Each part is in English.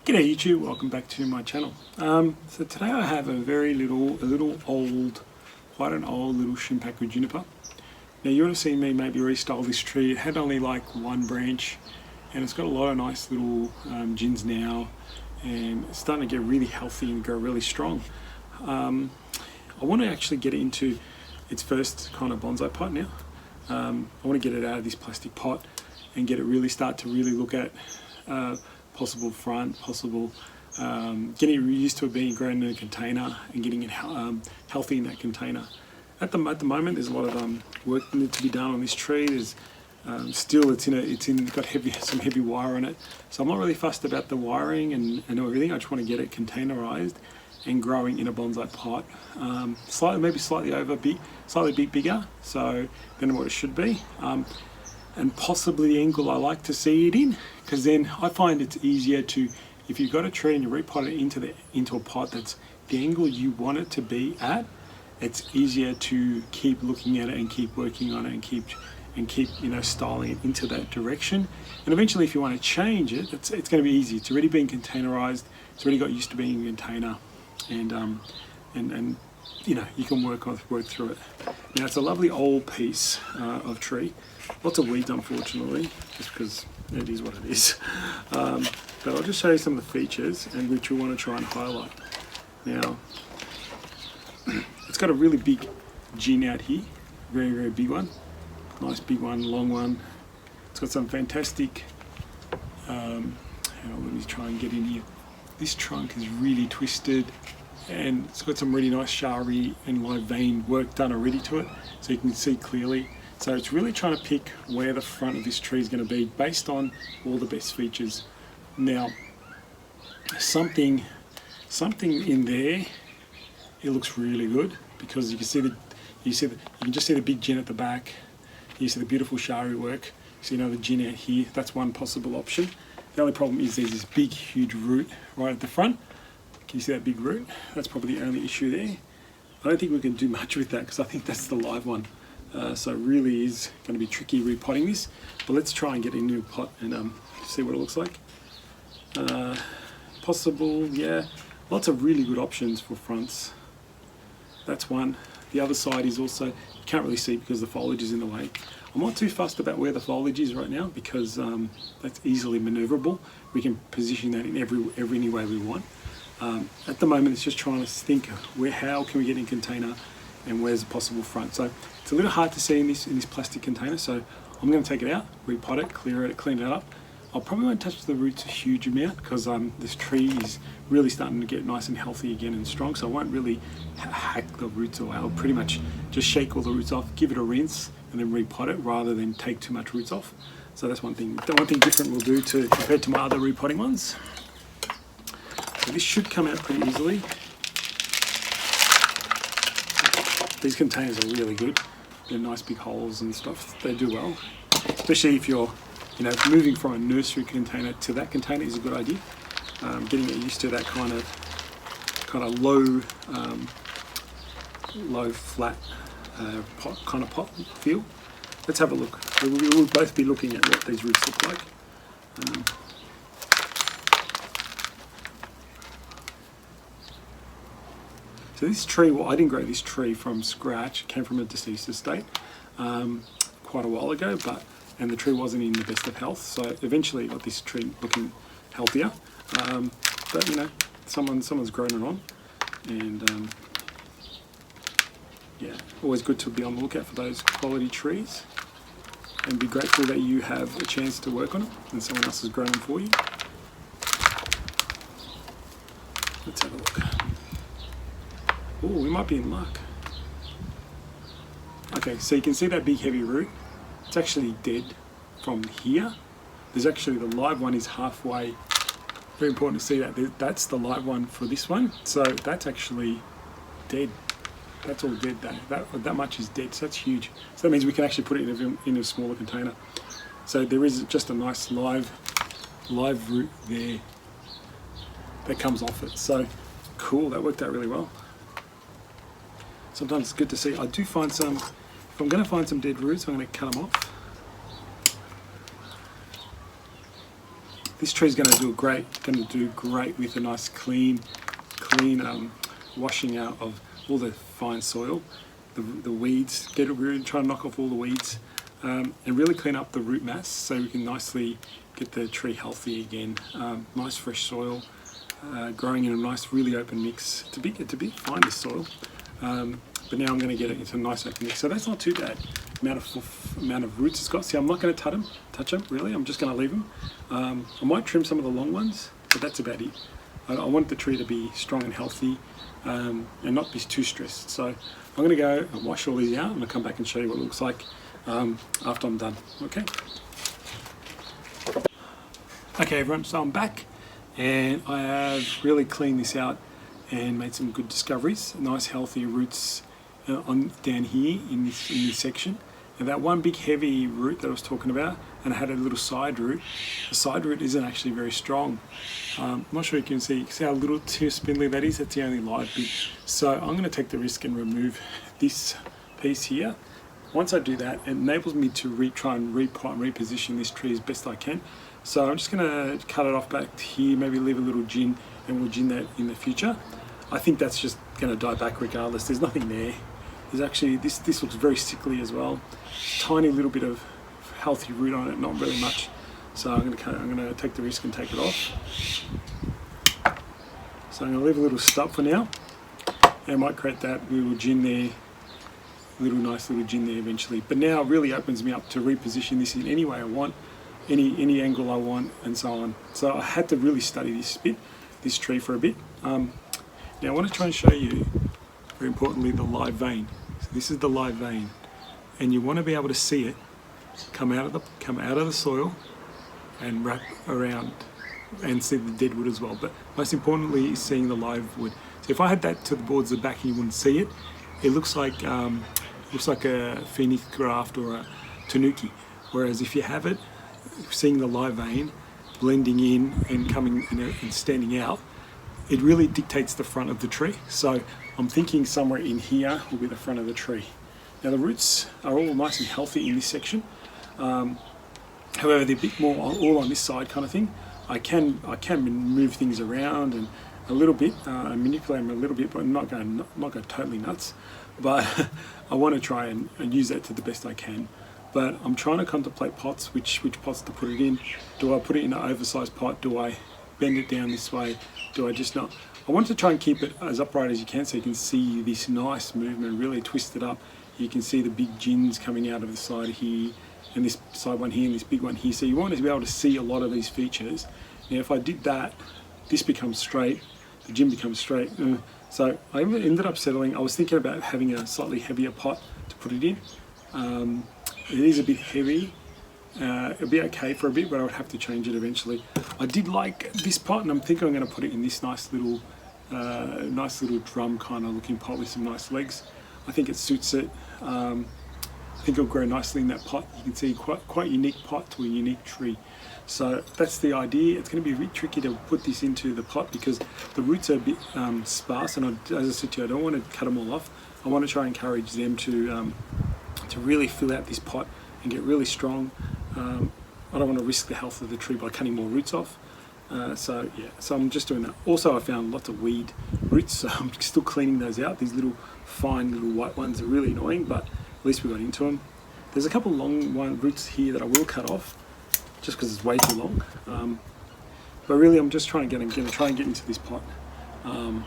G'day YouTube, welcome back to my channel. So today I have a little old, quite an old little Shimpaku juniper. Now you would have seen me maybe restyle this tree. It had only like one branch and it's got a lot of nice little gins now and it's starting to get really healthy and grow really strong. I want to actually get it into its first kind of bonsai pot now. I want to get it out of this plastic pot and get it start to really look at possible front, getting it used to it being grown in a container and getting it healthy in that container. At the moment, there's a lot of work that needs to be done on this tree. There's still got some heavy wire on it, so I'm not really fussed about the wiring and everything. I just want to get it containerized and growing in a bonsai pot, slightly bit bigger, so than what it should be. And possibly the angle I like to see it in, because then I find it's easier to, if you've got a tree and you repot it into a pot that's the angle you want it to be at, it's easier to keep looking at it and keep working on it and keep styling it into that direction. And eventually if you want to change it, it's going to be easy. It's already been containerized, it's already got used to being a container, and you can work through it. Now it's a lovely old piece of tree. Lots of weeds, unfortunately, just because it is what it is. But I'll just show you some of the features and which we want to try and highlight. Now, it's got a really big gin out here, very, very big one. Nice big one, long one. It's got some fantastic, let me try and get in here. This trunk is really twisted and it's got some really nice shari and live vein work done already to it, so you can see clearly. So it's really trying to pick where the front of this tree is going to be based on all the best features. Now, something in there, it looks really good because you can just see the big gin at the back. You see the beautiful shari work. You see another gin out here. That's one possible option. The only problem is there's this big, huge root right at the front. Can you see that big root? That's probably the only issue there. I don't think we can do much with that because I think that's the live one. So it really is going to be tricky repotting this, but let's try and get a new pot and see what it looks like. Possible, yeah, lots of really good options for fronts. That's one. The other side is also, you can't really see because the foliage is in the way. I'm not too fussed about where the foliage is right now because that's easily maneuverable. We can position that in any way we want. At the moment it's just trying to think how can we get in container and where's the possible front. So it's a little hard to see in this plastic container, so I'm going to take it out, repot it, clean it up. I probably won't touch the roots a huge amount because this tree is really starting to get nice and healthy again and strong, so I won't really hack the roots away. I'll pretty much just shake all the roots off, give it a rinse and then repot it rather than take too much roots off. So that's one thing. The one thing different we'll do compared to my other repotting ones. So this should come out pretty easily. These containers are really good. They're nice big holes and stuff. They do well, especially if you're, moving from a nursery container to that container is a good idea. Getting it used to that kind of low flat pot feel. Let's have a look. We will both be looking at what these roots look like. So this tree, well, I didn't grow this tree from scratch. It came from a deceased estate quite a while ago, and the tree wasn't in the best of health. So eventually got this tree looking healthier. But someone's grown it on, and yeah, always good to be on the lookout for those quality trees, and be grateful that you have a chance to work on it and someone else has grown them for you. Let's have a look. Oh, we might be in luck. Okay, so you can see that big heavy root. It's actually dead from here. There's actually, the live one is halfway. Very important to see that. That's the live one for this one. So that's actually dead. That's all dead. That much is dead, so that's huge. So that means we can actually put it in a smaller container. So there is just a nice live root there that comes off it. So cool, that worked out really well. Sometimes it's good to see. I do find some, if I'm going to find some dead roots, I'm going to cut them off. this tree is going to do great with a nice clean washing out of all the fine soil, the weeds. Try and knock off all the weeds, and really clean up the root mass so we can nicely get the tree healthy again. Nice fresh soil, growing in a nice really open mix. It's a bit fine, this soil, but now I'm going to get it into a nice open mix. So that's not too bad. Amount of roots it's got. See, I'm not going to touch them really. I'm just going to leave them. I might trim some of the long ones, but that's about it. I want the tree to be strong and healthy, and not be too stressed. So I'm going to go and wash all these out, and I'll come back and show you what it looks like after I'm done. Okay. Okay, everyone. So I'm back, and I have really cleaned this out and made some good discoveries. Nice, healthy roots down here in this section. Now that one big heavy root that I was talking about, and I had a little side root. The side root isn't actually very strong. I'm not sure you can see how little too spindly that is. That's the only live bit. So I'm going to take the risk and remove this piece here. Once I do that, it enables me to try and repot and reposition this tree as best I can. So I'm just going to cut it off back here, maybe leave a little gin, and we'll gin that in the future. I think that's just going to die back regardless. There's nothing there. There's actually, this looks very sickly as well. Tiny little bit of healthy root on it, not really much. So I'm going to take the risk and take it off. So I'm going to leave a little stub for now. And I might create that little gin there, nice little gin there eventually. But now it really opens me up to reposition this in any way I want, any angle I want, and so on. So I had to really study this tree for a bit. Now I want to try and show you, very importantly, the live vein. So this is the live vein, and you want to be able to see it come out of the soil and wrap around, and see the dead wood as well. But most importantly is seeing the live wood. So if I had that towards the back and you wouldn't see it, it looks like a phoenix graft or a tanuki. Whereas if you have it, seeing the live vein blending in and coming and standing out, it really dictates the front of the tree. So I'm thinking somewhere in here will be the front of the tree. Now the roots are all nice and healthy in this section. However, they're a bit more all on this side kind of thing. I can move things around and a little bit, manipulate them a little bit, but not go totally nuts. But I want to try and use that to the best I can. But I'm trying to contemplate pots, which pots to put it in. Do I put it in an oversized pot? Do I bend it down this way? Do I just not? I want to try and keep it as upright as you can so you can see this nice movement, really twist it up. You can see the big gins coming out of the side here, and this side one here, and this big one here. So you want to be able to see a lot of these features. Now if I did that, this becomes straight, the gin becomes straight. So I ended up settling, I was thinking about having a slightly heavier pot to put it in. It is a bit heavy. It'll be okay for a bit, but I would have to change it eventually. I did like this pot, and I'm thinking I'm going to put it in this nice little drum kind of looking pot with some nice legs. I think it suits it. I think it'll grow nicely in that pot. You can see quite unique pot to a unique tree. So that's the idea. It's going to be a bit tricky to put this into the pot because the roots are a bit sparse, and as I said to you, I don't want to cut them all off. I want to try and encourage them to really fill out this pot and get really strong. I don't want to risk the health of the tree by cutting more roots off. So I'm just doing that. Also, I found lots of weed roots, so I'm still cleaning those out. These little fine little white ones are really annoying, but at least we got into them. There's a couple long roots here that I will cut off, just because it's way too long. But really, I'm just trying to try and get into this pot, and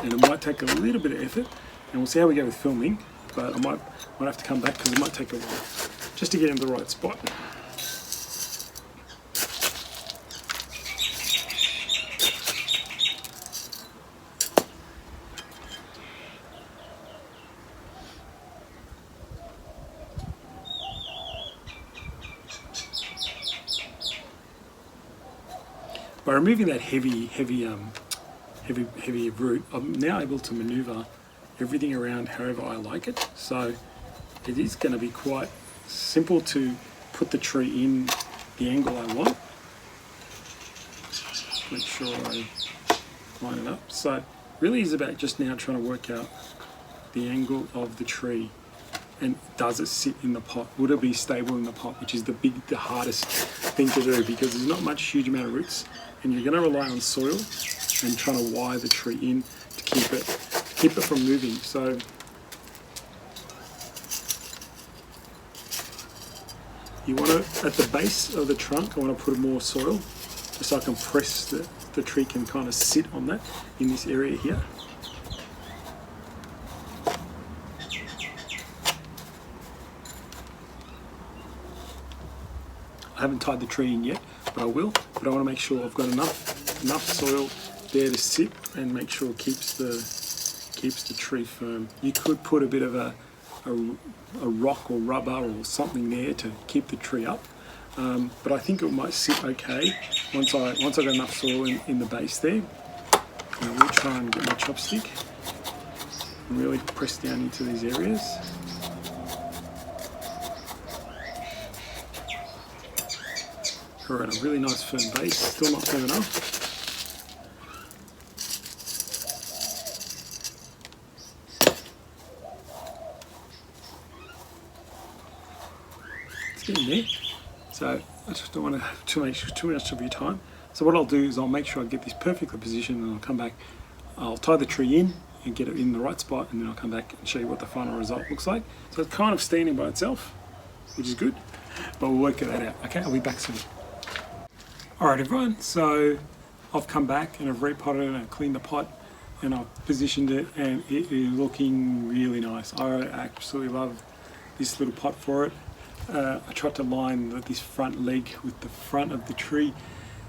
it might take a little bit of effort, and we'll see how we go with filming. But I might have to come back because it might take a while just to get in the right spot. By removing that heavy root, I'm now able to maneuver everything around however I like it. So it is going to be quite simple to put the tree in the angle I want. Make sure I line it up. So really is about just now trying to work out the angle of the tree, and does it sit in the pot? Would it be stable in the pot, which is the hardest thing to do because there's not much huge amount of roots, and you're going to rely on soil and trying to wire the tree in to keep it from moving. So you want to, at the base of the trunk, I want to put more soil just so I can press the tree can kind of sit on that in this area here. I haven't tied the tree in yet, but I will. But I want to make sure I've got enough soil there to sit and make sure it keeps the tree firm. You could put a bit of a rock or rubber or something there to keep the tree up, but I think it might sit okay once I got enough soil in the base there. I will try and get my chopstick and really press down into these areas. We're at a really nice firm base, still not firm enough. It's getting there. So I just don't want to make too much of your time. So what I'll do is I'll make sure I get this perfectly positioned, and I'll come back, I'll tie the tree in and get it in the right spot, and then I'll come back and show you what the final result looks like. So it's kind of standing by itself, which is good, but we'll work that out. Okay, I'll be back soon. Alright everyone, so I've come back and I've repotted it and I've cleaned the pot and I've positioned it, and it is looking really nice. I absolutely love this little pot for it. I tried to line this front leg with the front of the tree.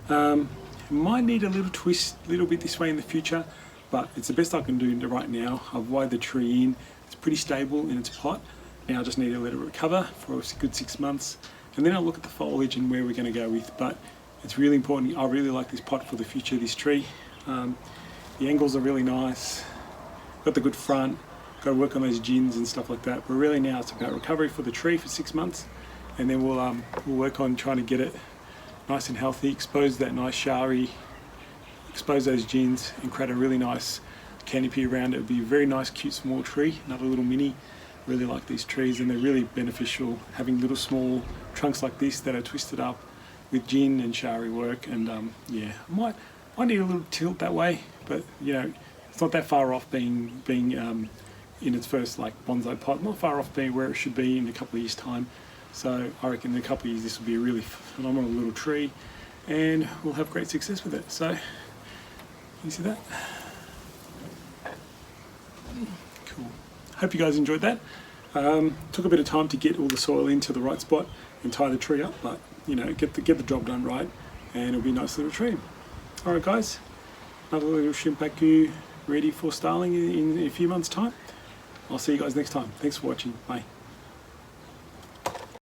It might need a little twist, a little bit this way in the future, but it's the best I can do right now. I've wired the tree in, it's pretty stable in its pot. Now I just need to let it recover for a good 6 months, and then I'll look at the foliage and where we're going to go with. But it's really important. I really like this pot for the future of this tree. The angles are really nice, got the good front, got to work on those gins and stuff like that. But really now it's about recovery for the tree for 6 months, and then we'll work on trying to get it nice and healthy, expose that nice shari, expose those gins, and create a really nice canopy around it. It'll be a very nice, cute, small tree, another little mini. Really like these trees, and they're really beneficial having little small trunks like this that are twisted up with gin and shari work. And yeah, might need a little tilt that way, but you know, it's not that far off being in its first like bonsai pot, not far off being where it should be in a couple of years time. So I reckon in a couple of years this will be a really phenomenal little tree, and we'll have great success with it. So you see that? Cool. Hope you guys enjoyed that. Took a bit of time to get all the soil into the right spot and tie the tree up, but you know, get the job done right, and it'll be a nice little tree. Alright guys, another little Shimpaku ready for styling in a few months time. I'll see you guys next time. Thanks for watching. Bye.